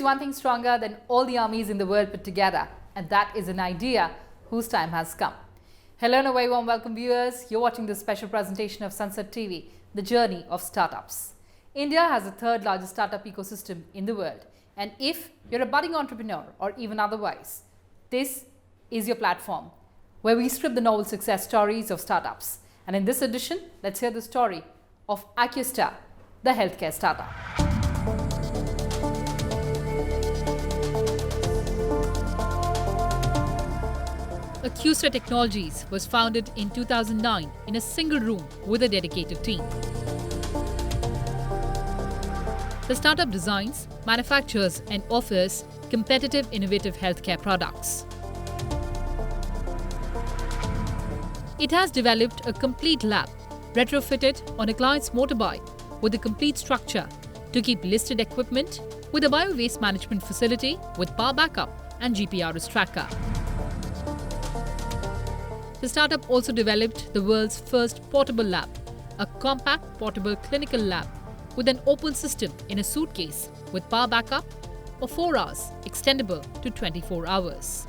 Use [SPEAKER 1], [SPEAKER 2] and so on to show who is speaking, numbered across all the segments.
[SPEAKER 1] is one thing stronger than all the armies in the world put together, and that is an idea whose time has come. Hello and a very warm welcome, viewers. You're watching this special presentation of Sansad TV, the journey of startups. India has the third largest startup ecosystem in the world, and if you're a budding entrepreneur or even otherwise, this is your platform where we strip the novel success stories of startups. And in this edition, let's hear the story of Accuster, the healthcare startup. Accuster Technologies was founded in 2009 in a single room with a dedicated team. The startup designs, manufactures and offers competitive, innovative healthcare products. It has developed a complete lab, retrofitted on a client's motorbike with a complete structure to keep listed equipment with a bio-waste management facility with power backup and GPRS tracker. The startup also developed the world's first portable lab, a compact portable clinical lab with an open system in a suitcase with power backup for 4 hours, extendable to 24 hours.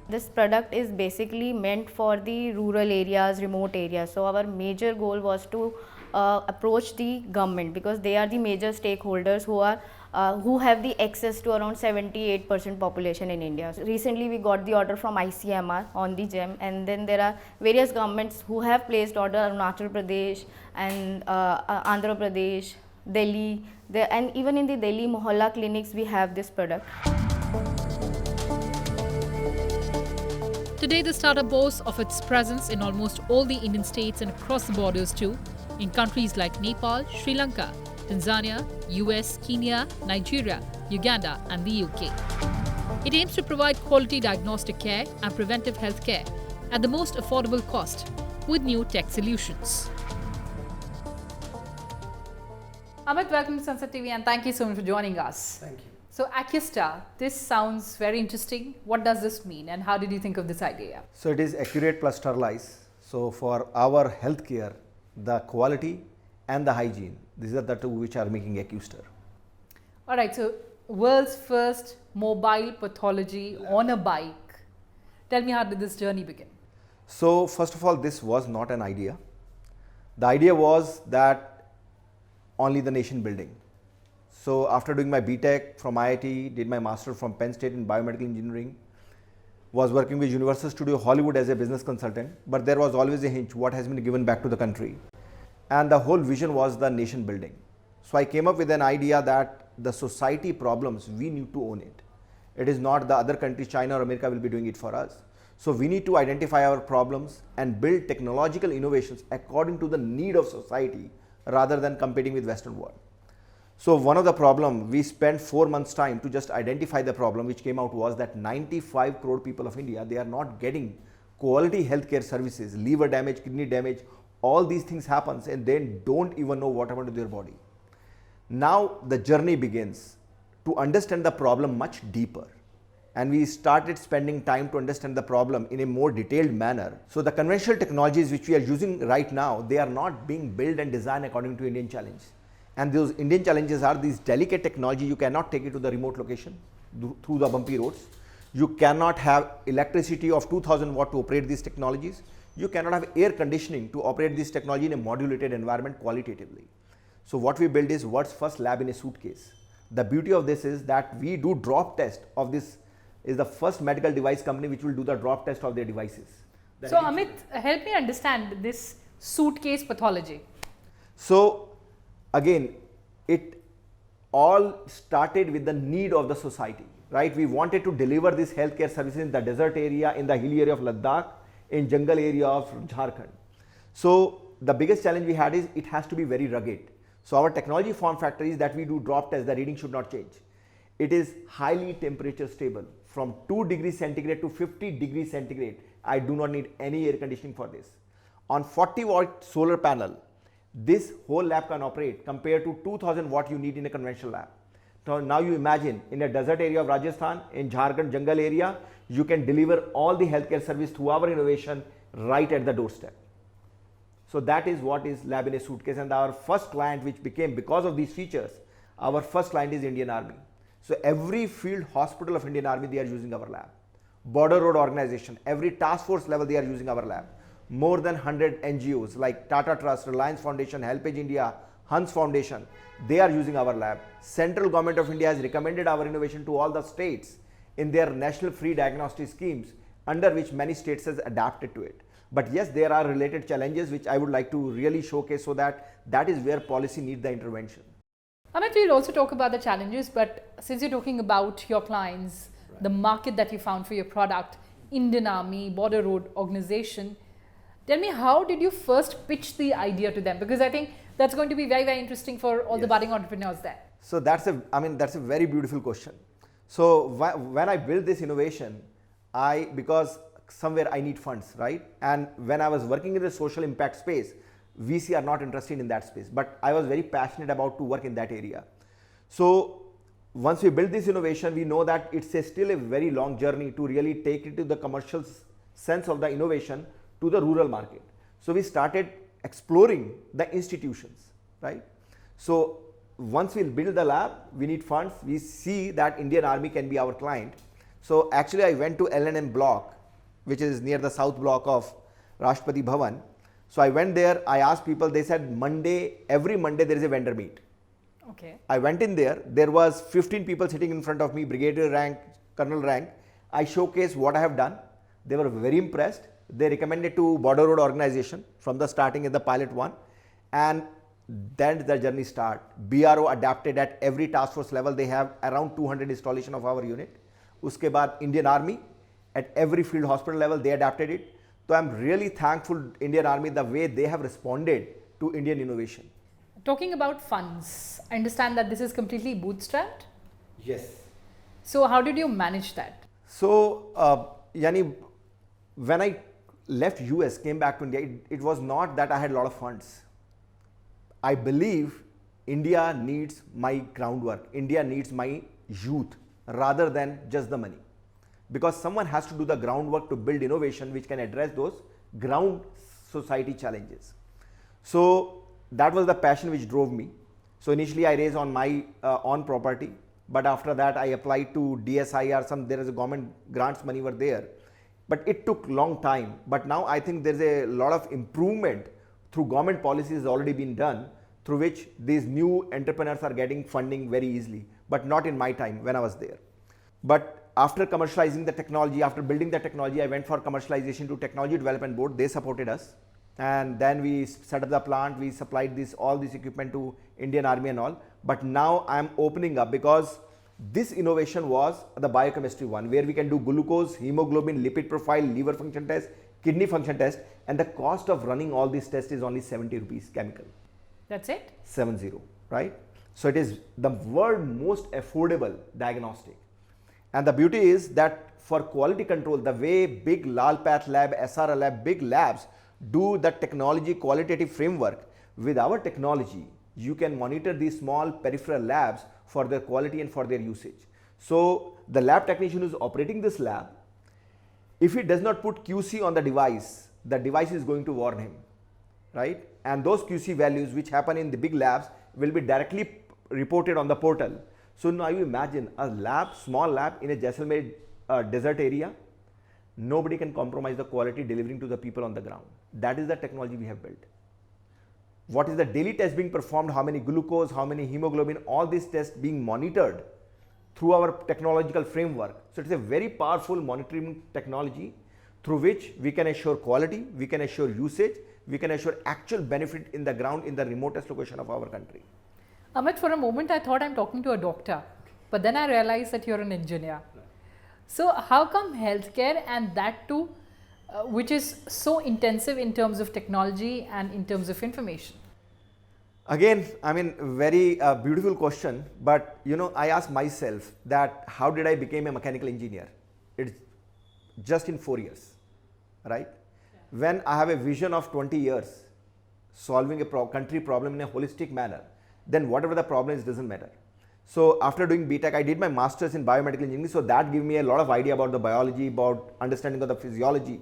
[SPEAKER 2] This product is basically meant for the rural areas, remote areas. So our major goal was to approach the government, because they are the major stakeholders who have the access to around 78% population in India. So recently we got the order from ICMR on the GEM, and then there are various governments who have placed order, Arunachal Pradesh and Andhra Pradesh, Delhi, and even in the Delhi Mohalla clinics we have this product.
[SPEAKER 1] Today, the startup boasts of its presence in almost all the Indian states and across the borders too, in countries like Nepal, Sri Lanka, Tanzania, US, Kenya, Nigeria, Uganda and the UK. It aims to provide quality diagnostic care and preventive health care at the most affordable cost with new tech solutions. Amit, welcome to Sansad TV and thank you so much for joining us.
[SPEAKER 3] Thank you.
[SPEAKER 1] So Accuster, this sounds very interesting. What does this mean and how did you think of this idea?
[SPEAKER 3] So it is accurate plus sterilize. So for our healthcare, the quality and the hygiene, these are the two which are making Accuster.
[SPEAKER 1] Alright, so world's first mobile pathology on a bike. Tell me, how did this journey begin?
[SPEAKER 3] So first of all, this was not an idea. The idea was that only the nation building. So after doing my BTech from IIT, did my master from Penn State in biomedical engineering, was working with Universal Studio Hollywood as a business consultant, but there was always a hint what has been given back to the country. And the whole vision was the nation building. So I came up with an idea that the society problems, we need to own it. It is not the other countries, China or America will be doing it for us. So we need to identify our problems and build technological innovations according to the need of society rather than competing with Western world. So one of the problem, we spent 4 months time to just identify the problem, which came out was that 95 crore people of India, they are not getting quality healthcare services, liver damage, kidney damage, all these things happens and they don't even know what happened to their body. Now the journey begins to understand the problem much deeper. And we started spending time to understand the problem in a more detailed manner. So the conventional technologies which we are using right now, they are not being built and designed according to Indian challenge. And those Indian challenges are these delicate technology. You cannot take it to the remote location through the bumpy roads. You cannot have electricity of 2000 watt to operate these technologies. You cannot have air conditioning to operate this technology in a modulated environment qualitatively. So what we build is world's first lab in a suitcase. The beauty of this is that we do drop test of this, is the first medical device company which will do the drop test of their devices.
[SPEAKER 1] So Amit, help me understand this suitcase pathology.
[SPEAKER 3] So again, it all started with the need of the society, right? We wanted to deliver these healthcare services in the desert area, in the hilly area of Ladakh, in jungle area of Jharkhand. So the biggest challenge we had is it has to be very rugged. So our technology form factor is that we do drop test, the reading should not change. It is highly temperature stable from 2 degrees centigrade to 50 degrees centigrade. I do not need any air conditioning for this. On 40 watt solar panel, this whole lab can operate compared to 2000 watt you need in a conventional lab. So now you imagine in a desert area of Rajasthan, in Jharkhand jungle area, you can deliver all the healthcare service through our innovation right at the doorstep. So that is what is lab in a suitcase. And our first client which became, because of these features, our first client is Indian Army. So every field hospital of Indian Army, they are using our lab. Border road organization, every task force level, they are using our lab. More than 100 NGOs like Tata Trust, Reliance Foundation, Helpage India, Hans Foundation, they are using our lab. Central government of India has recommended our innovation to all the states in their national free diagnostic schemes, under which many states has adapted to it. But yes, there are related challenges which I would like to really showcase, so that is where policy needs the intervention.
[SPEAKER 1] Amit, we'll also talk about the challenges, but since you're talking about your clients, the market that you found for your product, Indian Army, Border Road Organization, tell me, how did you first pitch the idea to them? Because I think that's going to be very, very interesting for all the budding entrepreneurs there.
[SPEAKER 3] So that's a very beautiful question. So when I built this innovation, because somewhere I need funds, right? And when I was working in the social impact space, VC are not interested in that space, but I was very passionate about to work in that area. So once we build this innovation, we know that it's still a very long journey to really take it to the commercial sense of the innovation to the rural market. So we started exploring the institutions, right? So once we build the lab, we need funds. We see that Indian Army can be our client. So actually I went to L&M block, which is near the south block of Rashtrapati Bhavan. So I went there, I asked people, they said every Monday there is a vendor meet.
[SPEAKER 1] Okay.
[SPEAKER 3] I went in there was 15 people sitting in front of me, brigadier rank, colonel rank. I showcased what I have done. They were very impressed. They recommended to Border Road Organization from the starting in the pilot one, and then the journey start. BRO adapted at every task force level. They have around 200 installation of our unit. Uske baad Indian Army at every field hospital level, they adapted it. So I'm really thankful Indian Army the way they have responded to Indian innovation.
[SPEAKER 1] Talking about funds, I understand that this is completely bootstrapped.
[SPEAKER 3] Yes.
[SPEAKER 1] So how did you manage that?
[SPEAKER 3] So, Yani, when I left US, came back to India, it was not that I had a lot of funds. I believe India needs my groundwork. India needs my youth rather than just the money. Because someone has to do the groundwork to build innovation which can address those ground society challenges. So that was the passion which drove me. So initially I raised on my own property, but after that I applied to DSIR, there is a government grants money were there. But it took long time. But now I think there's a lot of improvement through government policies has already been done, through which these new entrepreneurs are getting funding very easily, but not in my time when I was there. But after commercializing the technology, after building the technology, I went for commercialization to Technology Development Board. They supported us. And then we set up the plant, we supplied all this equipment to Indian Army and all. But now I'm opening up, because this innovation was the biochemistry one, where we can do glucose, hemoglobin, lipid profile, liver function test, kidney function test, and the cost of running all these tests is only 70 rupees chemical.
[SPEAKER 1] That's it?
[SPEAKER 3] 70, right? So it is the world most affordable diagnostic. And the beauty is that for quality control, the way big Lal Path Lab, SRL Lab, big labs do the technology qualitative framework, with our technology, you can monitor these small peripheral labs for their quality and for their usage. So the lab technician who is operating this lab, if he does not put QC on the device is going to warn him, right? And those QC values which happen in the big labs will be directly reported on the portal. So now you imagine a lab, small lab in a Jaisalmer desert area, nobody can compromise the quality delivering to the people on the ground. That is the technology we have built. What is the daily test being performed, how many glucose, how many hemoglobin, all these tests being monitored through our technological framework. So it's a very powerful monitoring technology through which we can assure quality, we can assure usage, we can assure actual benefit in the ground in the remotest location of our country.
[SPEAKER 1] Amit, for a moment I thought I'm talking to a doctor, but then I realized that you're an engineer. So how come healthcare, and that too, which is so intensive in terms of technology and in terms of information?
[SPEAKER 3] Again, I mean, very beautiful question, but I asked myself that how did I become a mechanical engineer? It's just in 4 years, right? Yeah. When I have a vision of 20 years, solving a country problem in a holistic manner, then whatever the problem is doesn't matter. So after doing BTech, I did my master's in biomedical engineering, so that gave me a lot of idea about the biology, about understanding of the physiology,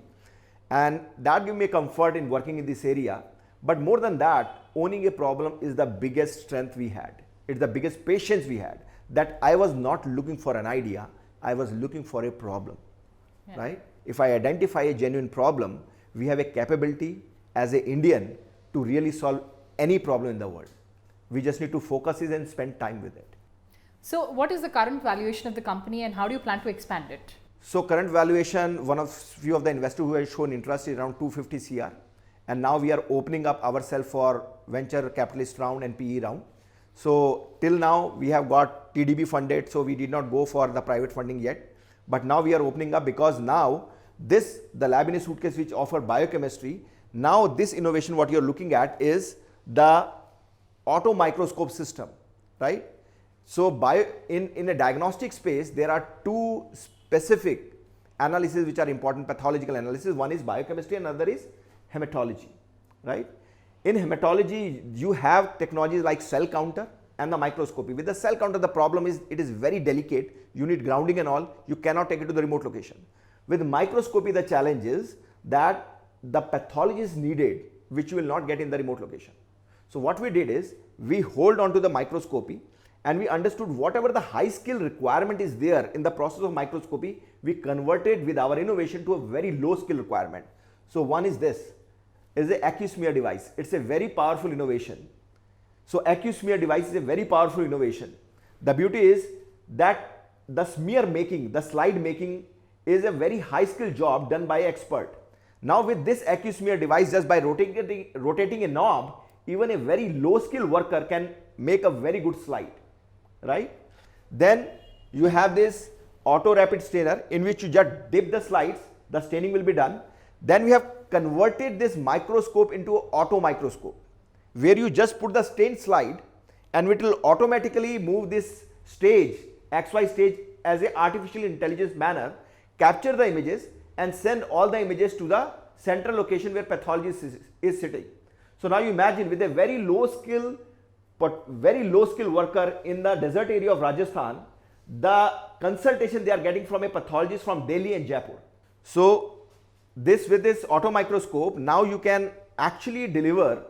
[SPEAKER 3] and that gave me a comfort in working in this area. But more than that, owning a problem is the biggest strength we had. It's the biggest patience we had. that I was not looking for an idea, I was looking for a problem, right? If I identify a genuine problem, we have a capability as an Indian to really solve any problem in the world. We just need to focus it and spend time with it.
[SPEAKER 1] So what is the current valuation of the company and how do you plan to expand it?
[SPEAKER 3] So current valuation, few of the investors who have shown interest is around 250 CR, and now we are opening up ourselves for venture capitalist round and PE round. So till now we have got TDB funded, so we did not go for the private funding yet, but now we are opening up because now the lab in a suitcase which offer biochemistry, now this innovation what you are looking at is the auto microscope system, right? So in a diagnostic space, there are two specific analysis which are important, pathological analysis. One is biochemistry and another is hematology, right? In hematology, you have technologies like cell counter and the microscopy. With the cell counter, the problem is it is very delicate. You need grounding and all. You cannot take it to the remote location. With microscopy, the challenge is that the pathology is needed, which you will not get in the remote location. So what we did is we hold on to the microscopy and we understood whatever the high skill requirement is there in the process of microscopy, we converted with our innovation to a very low skill requirement. So one is this, is the Accuster device. It's a very powerful innovation. So Accuster device is a very powerful innovation. The beauty is that the smear making, the slide making is a very high skill job done by an expert. Now with this Accuster device, just by rotating a knob, even a very low skill worker can make a very good slide, right? Then you have this auto rapid stainer in which you just dip the slides, the staining will be done. Then we have converted this microscope into an auto microscope where you just put the stained slide and it will automatically move this stage, XY stage, as an artificial intelligence manner, capture the images and send all the images to the central location where pathologist is sitting. So now you imagine with a very low skill worker in the desert area of Rajasthan, the consultation they are getting from a pathologist from Delhi and Jaipur. So with this auto microscope, now you can actually deliver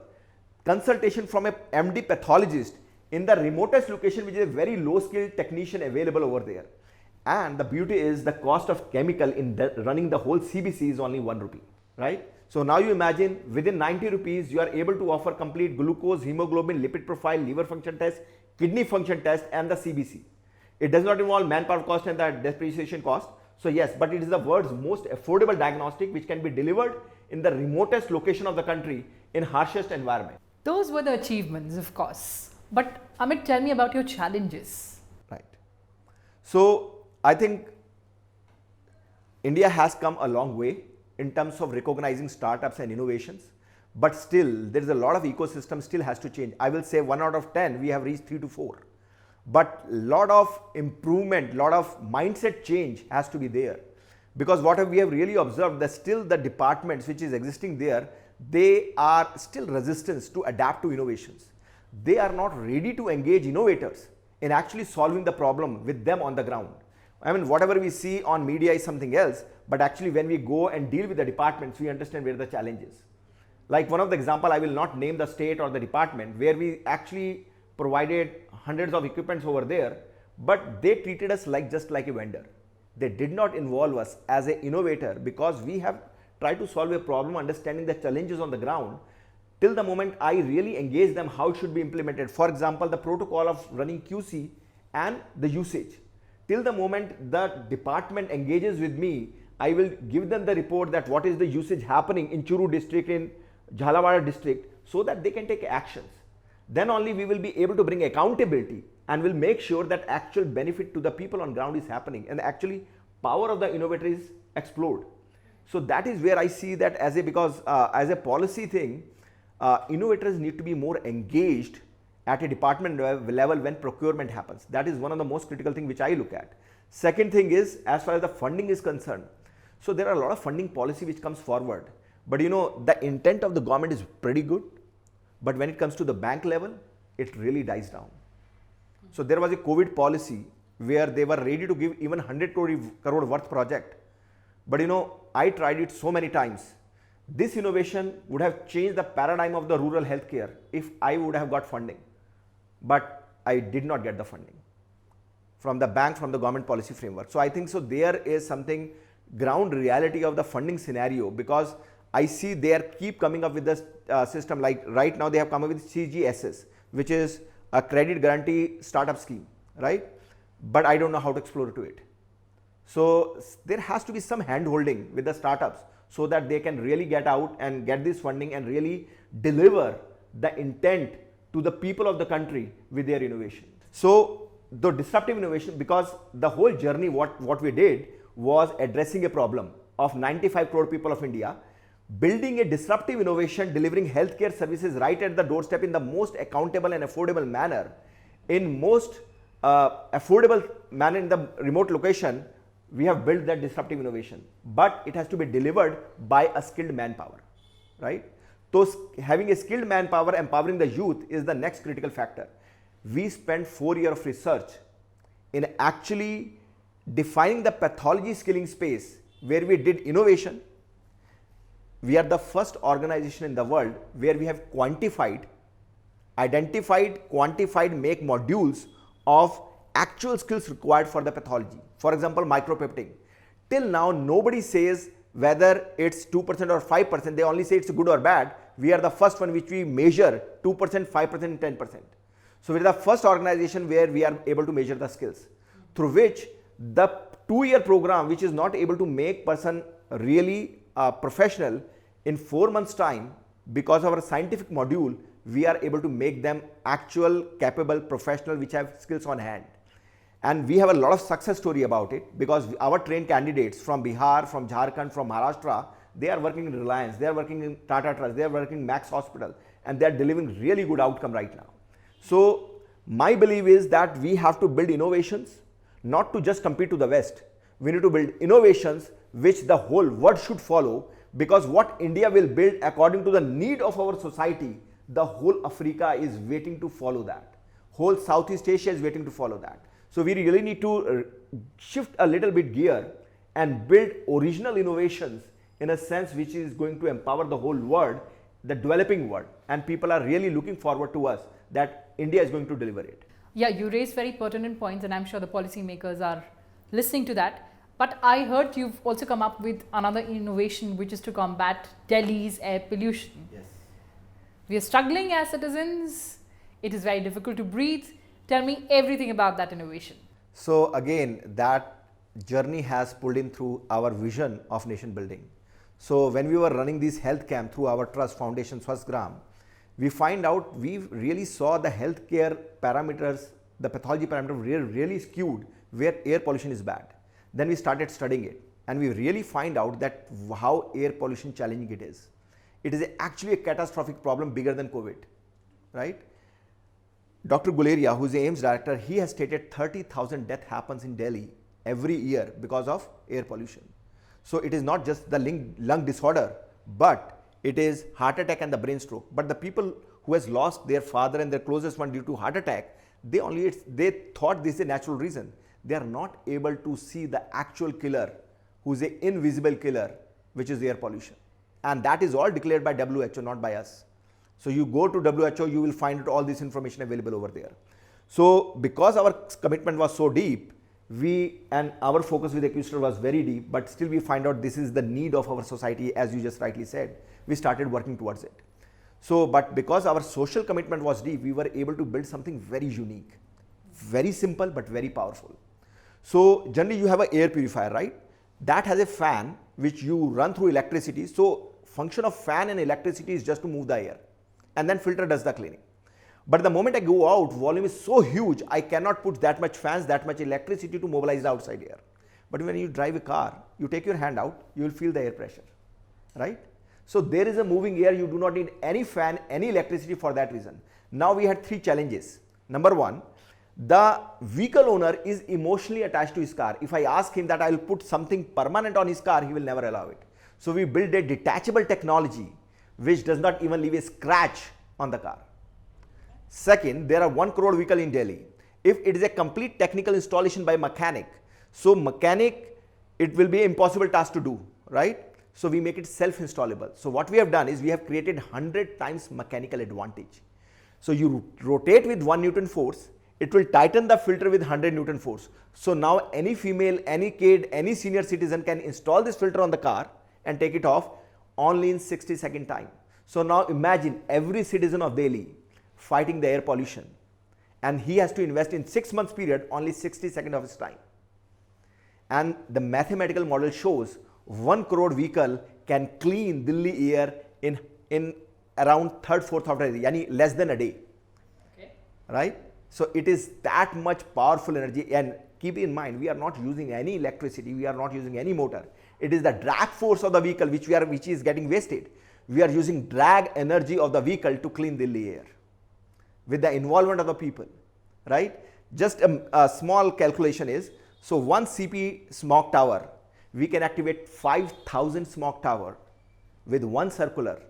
[SPEAKER 3] consultation from a MD pathologist in the remotest location, which is a very low skilled technician available over there. And the beauty is the cost of chemical in running the whole CBC is only 1 rupee, right? So now you imagine within 90 rupees, you are able to offer complete glucose, hemoglobin, lipid profile, liver function test, kidney function test and the CBC. It does not involve manpower cost and the depreciation cost. So yes, but it is the world's most affordable diagnostic which can be delivered in the remotest location of the country in harshest environment.
[SPEAKER 1] Those were the achievements, of course. But Amit, tell me about your challenges.
[SPEAKER 3] Right. So I think India has come a long way in terms of recognizing startups and innovations, but still there is a lot of ecosystem still has to change. I will say 1 out of 10 we have reached 3 to 4, but lot of improvement, lot of mindset change has to be there, because what we have really observed that still the departments which is existing there, they are still resistant to adapt to innovations. They are not ready to engage innovators in actually solving the problem with them on the ground. I mean, whatever we see on media is something else, but actually when we go and deal with the departments, we understand where the challenge is. Like one of the example, I will not name the state or the department, where we actually provided hundreds of equipments over there, but they treated us just like a vendor. They did not involve us as an innovator, because we have tried to solve a problem, understanding the challenges on the ground. Till the moment I really engage them how it should be implemented. For example, the protocol of running QC and the usage. Till the moment the department engages with me, I will give them the report that what is the usage happening in Churu district, in Jhalawada district, so that they can take actions. Then only we will be able to bring accountability and will make sure that actual benefit to the people on ground is happening and actually power of the innovator is explored. So that is where I see that as a policy thing, innovators need to be more engaged at a department level when procurement happens. That is one of the most critical things which I look at. Second thing is, as far as the funding is concerned, so there are a lot of funding policy which comes forward, but the intent of the government is pretty good, but when it comes to the bank level, it really dies down. So there was a COVID policy where they were ready to give even 100 crore worth project, but I tried it so many times. This innovation would have changed the paradigm of the rural healthcare if I would have got funding, but I did not get the funding. from the bank, from the government policy framework. So I think so there is something ground reality of the funding scenario, because I see they are keep coming up with this system. Like right now they have come up with CGSS, which is a credit guarantee startup scheme, right? But I don't know how to explore to it. So there has to be some hand holding with the startups so that they can really get out and get this funding and really deliver the intent to the people of the country with their innovation. So the disruptive innovation, because the whole journey what we did was addressing a problem of 95 crore people of India, building a disruptive innovation, delivering healthcare services right at the doorstep in the most accountable and affordable manner, in most affordable manner in the remote location. We have built that disruptive innovation, but it has to be delivered by a skilled manpower, right? So having a skilled manpower, empowering the youth is the next critical factor. We spent 4 years of research in actually defining the pathology skilling space where we did innovation. We are the first organization in the world where we have quantified, identified, quantified, make modules of actual skills required for the pathology. For example, micropepting. Till now, nobody says whether it's 2% or 5%. They only say it's good or bad. We are the first one which we measure 2%, 5%, 10%. So we are the first organization where we are able to measure the skills, through which the 2-year program, which is not able to make person really professional in 4 months time, because of our scientific module, we are able to make them actual, capable professional which have skills on hand. And we have a lot of success story about it, because our trained candidates from Bihar, from Jharkhand, from Maharashtra, they are working in Reliance, they are working in Tata Trust, they are working in Max Hospital, and they are delivering really good outcome right now. So my belief is that we have to build innovations, not to just compete to the West. We need to build innovations which the whole world should follow, because what India will build according to the need of our society, the whole Africa is waiting to follow that. Whole Southeast Asia is waiting to follow that. So we really need to shift a little bit gear and build original innovations in a sense which is going to empower the whole world, the developing world, and people are really looking forward to us that India is going to deliver it.
[SPEAKER 1] Yeah, you raised very pertinent points, and I'm sure the policymakers are listening to that. But I heard you've also come up with another innovation, which is to combat Delhi's air pollution.
[SPEAKER 3] Yes.
[SPEAKER 1] We are struggling as citizens. It is very difficult to breathe. Tell me everything about that innovation.
[SPEAKER 3] So again, that journey has pulled in through our vision of nation building. So when we were running this health camp through our trust foundation Swasthgram, we find out we really saw the healthcare parameters, the pathology parameters really skewed where air pollution is bad. Then we started studying it, and we really find out that how air pollution challenging it is. It is actually a catastrophic problem bigger than COVID, right? Dr. Guleria, who is the AIMS director, he has stated 30,000 death happens in Delhi every year because of air pollution. So it is not just the lung disorder, but it is heart attack and the brain stroke. But the people who has lost their father and their closest one due to heart attack, they thought this is a natural reason. They are not able to see the actual killer, who is an invisible killer, which is air pollution. And that is all declared by WHO, not by us. So you go to WHO, you will find all this information available over there. So because our commitment was so deep, and our focus with Accuster was very deep, but still we find out this is the need of our society, as you just rightly said, we started working towards it. So, but because our social commitment was deep, we were able to build something very unique, very simple, but very powerful. So generally you have an air purifier, right? That has a fan which you run through electricity. So function of fan and electricity is just to move the air, and then filter does the cleaning. But the moment I go out, volume is so huge, I cannot put that much fans, that much electricity to mobilize the outside air. But when you drive a car, you take your hand out, you will feel the air pressure, right? So there is a moving air, you do not need any fan, any electricity for that reason. Now we had 3 challenges. Number 1, the vehicle owner is emotionally attached to his car. If I ask him that I will put something permanent on his car, he will never allow it. So we build a detachable technology which does not even leave a scratch on the car. Second, there are 1 crore vehicle in Delhi. If it is a complete technical installation by mechanic, so mechanic, it will be an impossible task to do, right? So we make it self-installable. So what we have done is we have created 100 times mechanical advantage. So you rotate with 1 Newton force, it will tighten the filter with 100 Newton force. So now any female, any kid, any senior citizen can install this filter on the car and take it off only in 60-second time. So now imagine every citizen of Delhi fighting the air pollution, and he has to invest in 6 months period only 60 seconds of his time. And the mathematical model shows 1 crore vehicle can clean Delhi air in around 3rd, 4th of a day, yani less than a day.
[SPEAKER 1] Okay.
[SPEAKER 3] Right? So it is that much powerful energy, and keep in mind, we are not using any electricity, we are not using any motor. It is the drag force of the vehicle which is getting wasted. We are using drag energy of the vehicle to clean Delhi air with the involvement of the people, right? Just a small calculation is, so 1 CP smog tower, we can activate 5,000 smog tower with 1 circular,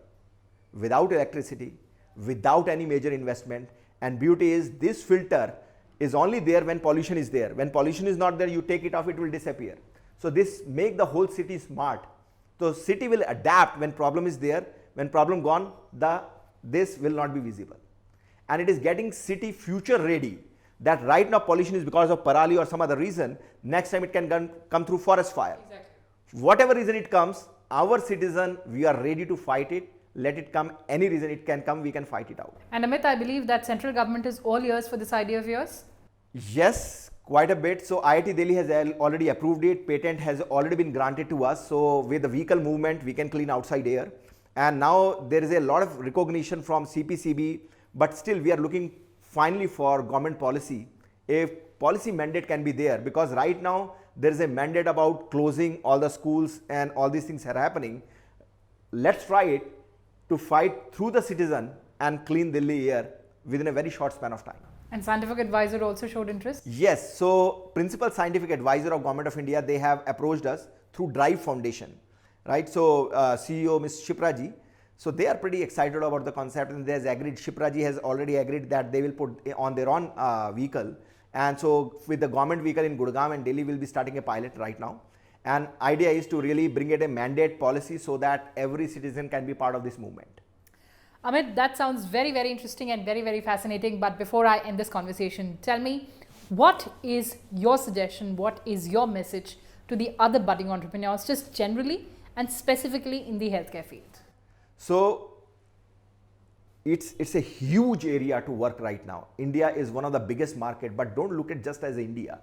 [SPEAKER 3] without electricity, without any major investment. And beauty is, this filter is only there when pollution is there. When pollution is not there, you take it off, it will disappear. So this make the whole city smart. So city will adapt when problem is there. When problem gone, this will not be visible. And it is getting city future ready, that right now pollution is because of parali or some other reason. Next time it can come through forest fire. Exactly. Whatever reason it comes, our citizen, we are ready to fight it. Let it come, any reason it can come, we can fight it out.
[SPEAKER 1] And Amit, I believe that central government is all ears for this idea of yours?
[SPEAKER 3] Yes, quite a bit. So IIT Delhi has already approved it. Patent has already been granted to us. So with the vehicle movement, we can clean outside air. And now there is a lot of recognition from CPCB, but still we are looking finally for government policy. A policy mandate can be there, because right now there is a mandate about closing all the schools and all these things are happening. Let's try it to fight through the citizen and clean Delhi air within a very short span of time.
[SPEAKER 1] And scientific advisor also showed interest?
[SPEAKER 3] Yes, so principal scientific advisor of Government of India, they have approached us through Drive Foundation, right? So CEO Ms. Shipra ji, so they are pretty excited about the concept, and they has agreed, Shipra ji has already agreed that they will put on their own vehicle. And so with the government vehicle in Gurgaon and Delhi, will be starting a pilot right now. And idea is to really bring it a mandate policy so that every citizen can be part of this movement.
[SPEAKER 1] Amit, that sounds very, very interesting and very, very fascinating. But before I end this conversation, tell me, what is your suggestion? What is your message to the other budding entrepreneurs, just generally and specifically in the healthcare field?
[SPEAKER 3] So it's a huge area to work right now. India is one of the biggest market, but don't look at just as India,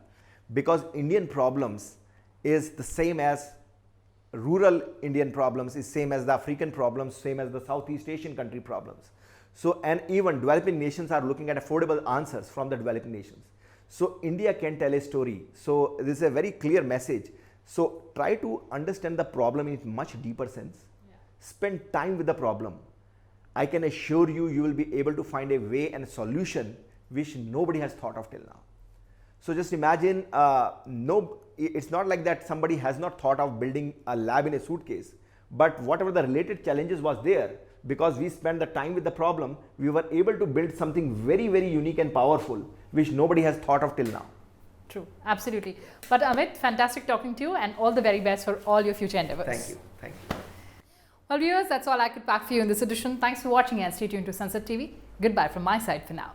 [SPEAKER 3] because Indian problems is the same as rural Indian problems, is same as the African problems, same as the Southeast Asian country problems. So, and even developing nations are looking at affordable answers from the developing nations. So India can tell a story. So this is a very clear message. So try to understand the problem in much deeper sense. Yeah. Spend time with the problem. I can assure you, you will be able to find a way and a solution which nobody has thought of till now. So just imagine, it's not like that somebody has not thought of building a lab in a suitcase, but whatever the related challenges was there, because we spent the time with the problem, we were able to build something very, very unique and powerful, which nobody has thought of till now.
[SPEAKER 1] True, absolutely. But Amit, fantastic talking to you, and all the very best for all your future endeavors.
[SPEAKER 3] Thank you. Thank you.
[SPEAKER 1] Well, viewers, that's all I could pack for you in this edition. Thanks for watching and stay tuned to Sansad TV. Goodbye from my side for now.